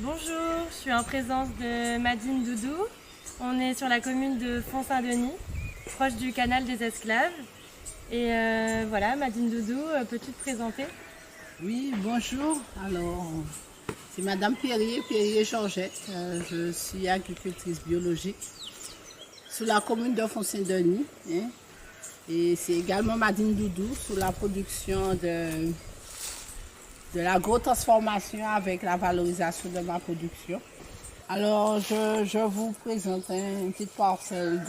Bonjour, je suis en présence de Madine Doudou. On est sur la commune de Font-Saint-Denis, proche du canal des Esclaves. Et voilà, Madine Doudou, peux-tu te présenter? Oui, bonjour. Alors, c'est Madame Perrier Georgette. Je suis agricultrice biologique sur la commune de Font-Saint-Denis. Et c'est également Madine Doudou sur la production de l'agro-transformation avec la valorisation de ma production. Alors, je vous présente une petite parcelle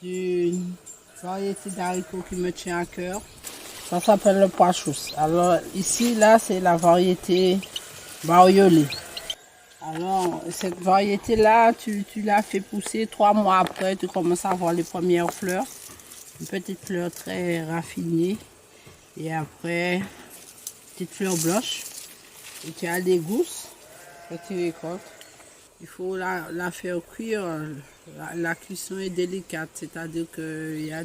d'une variété d'haricots qui me tient à cœur. Ça s'appelle le pois chousse. Alors ici, là, c'est la variété bariolée. Alors, cette variété-là, tu la fais pousser 3 mois après, tu commences à voir les premières fleurs. Une petite fleur très raffinée. Et après, petite fleur blanche. Et tu as les gousses que tu récoltes. Il faut la faire cuire. La cuisson est délicate, c'est-à-dire qu'il y a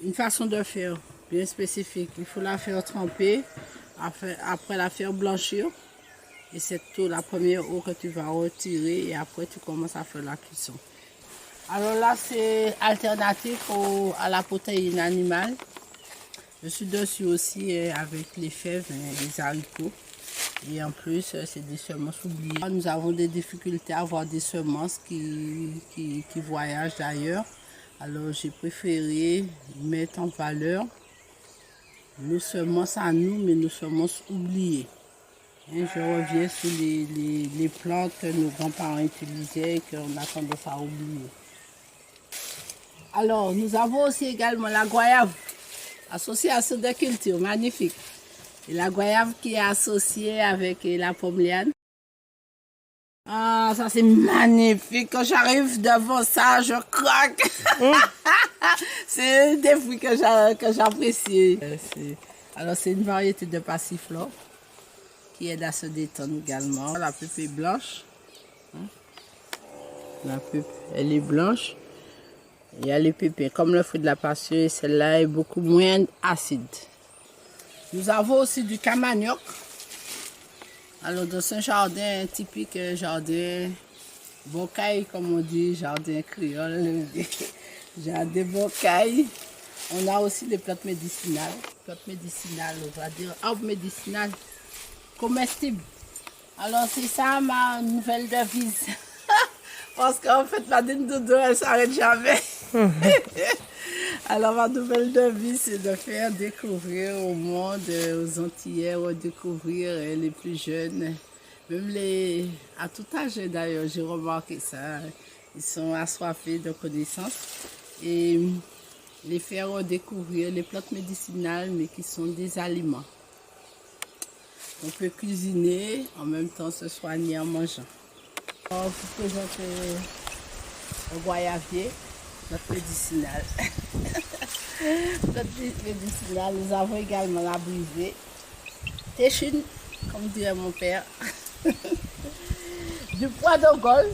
une façon de faire bien spécifique. Il faut la faire tremper, après la faire blanchir. Et c'est tout la première eau que tu vas retirer et après tu commences à faire la cuisson. Alors là, c'est alternatif à la protéine animale. Je suis dessus aussi avec les fèves et les haricots. Et en plus, c'est des semences oubliées. Nous avons des difficultés à avoir des semences qui voyagent d'ailleurs. Alors j'ai préféré mettre en valeur nos semences à nous, mais nos semences oubliées. Je reviens sur les plantes que nos grands-parents utilisaient et qu'on a tendance à oublier. Alors, nous avons aussi également la goyave, association de culture, magnifique. Et la goyave qui est associée avec la pomme liane. Ah, ça c'est magnifique. Quand j'arrive devant ça, je craque. C'est des fruits que j'apprécie. Alors, c'est une variété de passiflore qui aide à se détendre également. La pulpe est blanche. La pulpe, elle est blanche. Il y a les pépins, comme le fruit de la passion, celle-là est beaucoup moins acide. Nous avons aussi du camanioc. Alors, dans ce jardin typique, jardin bocaille, comme on dit, jardin créole, jardin bocaille. On a aussi des plantes médicinales. Plantes médicinales, on va dire arbres médicinales comestibles. Alors, c'est ça ma nouvelle devise. Parce qu'en fait, Madine Doudou, elle ne s'arrête jamais. Alors, ma nouvelle devise, c'est de faire découvrir au monde, aux Antillais, découvrir les plus jeunes, même à tout âge d'ailleurs, j'ai remarqué ça. Ils sont assoiffés de connaissances et les faire découvrir les plantes médicinales, mais qui sont des aliments. On peut cuisiner, en même temps se soigner en mangeant. Je vous présente le goyavier, notre médicinal. Notre médicinal, nous avons également la brisée, téchine, comme dirait mon père, du pois de Gaulle,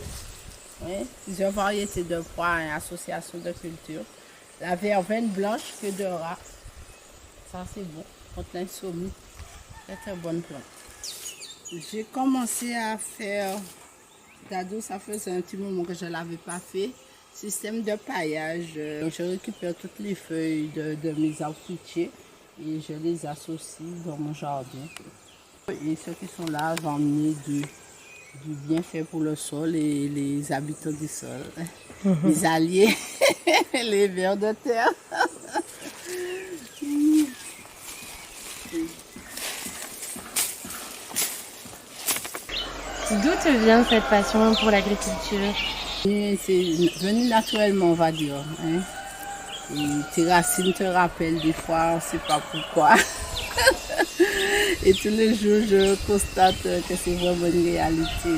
plusieurs variétés de pois et associations de culture, la verveine blanche que de rat, ça c'est bon, contre l'insomnie, très très bonne plante. J'ai commencé à faire d'ado, ça faisait un petit moment que je ne l'avais pas fait. Système de paillage. Je récupère toutes les feuilles de mes arbres fruitiers et je les associe dans mon jardin. Et ceux qui sont là, vont emmener du bienfait pour le sol et les habitants du sol. Les alliés, les vers de terre. D'où te vient cette passion pour l'agriculture? C'est venu naturellement, on va dire. Et tes racines te rappellent des fois, on ne sait pas pourquoi. Et tous les jours, je constate que c'est vraiment une réalité.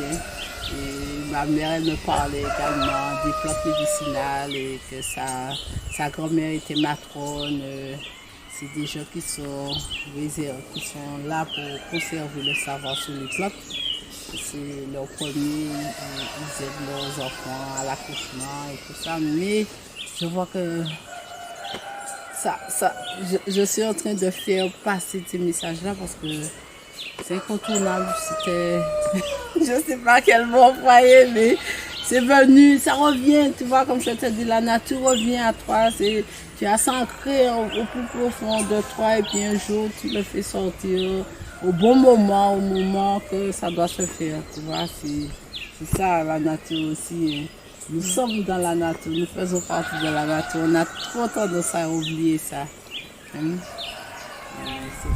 Et ma mère, elle me parlait également des plantes médicinales et que sa grand-mère était matrone. C'est des gens qui sont là pour conserver le savoir sur les plantes. C'est leur premier, ils aident leurs enfants à l'accouchement et tout ça. Mais je vois que je suis en train de faire passer ces messages-là parce que c'est incontournable. C'était, je ne sais pas quel mot employer, mais c'est venu, ça revient. Tu vois, comme je te dis, la nature revient à toi. Tu as s'ancré au plus profond de toi et puis un jour, tu le fais sortir au bon moment, au moment que ça doit se faire. Tu vois, c'est ça la nature aussi. Nous sommes dans la nature, nous faisons partie de la nature. On a trop tendance à oublier ça. C'est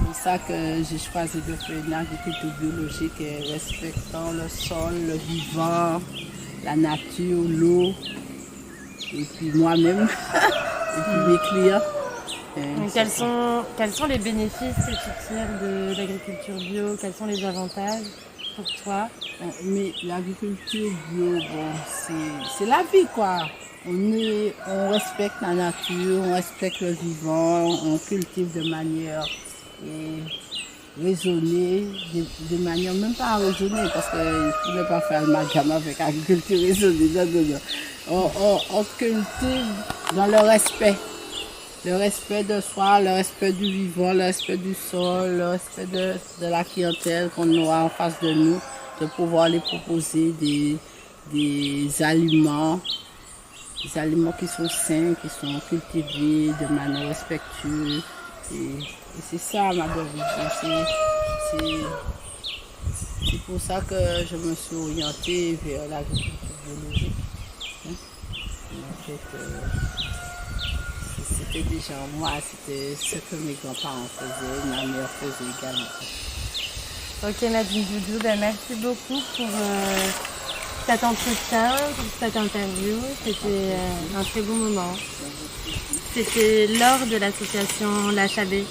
pour ça que j'ai choisi de faire une agriculture biologique respectant le sol, le vivant, la nature, l'eau, et puis moi-même, et puis mes clients. Donc, quels sont les bénéfices que tu tires de l'agriculture bio? Quels sont les avantages pour toi? Mais l'agriculture bio, bon, c'est la vie, quoi. On respecte la nature, on respecte le vivant, on cultive de manière raisonnée, de manière même pas raisonnée, parce qu'il ne faut pas faire l'amalgame avec l'agriculture raisonnée. On cultive dans le respect de soi, le respect du vivant, le respect du sol, le respect de la clientèle qu'on aura en face de nous, de pouvoir les proposer des aliments qui sont sains, qui sont cultivés de manière respectueuse. Et c'est ça ma devise. C'est pour ça que je me suis orientée vers l'agriculture biologique. En fait, c'était déjà moi, c'était ce que mes grands-parents faisaient, ma mère faisait également. Ok Nadine Doudou, merci beaucoup pour cet entretien, pour cette interview. C'était un très bon moment. C'était Laure de l'association La Chabée.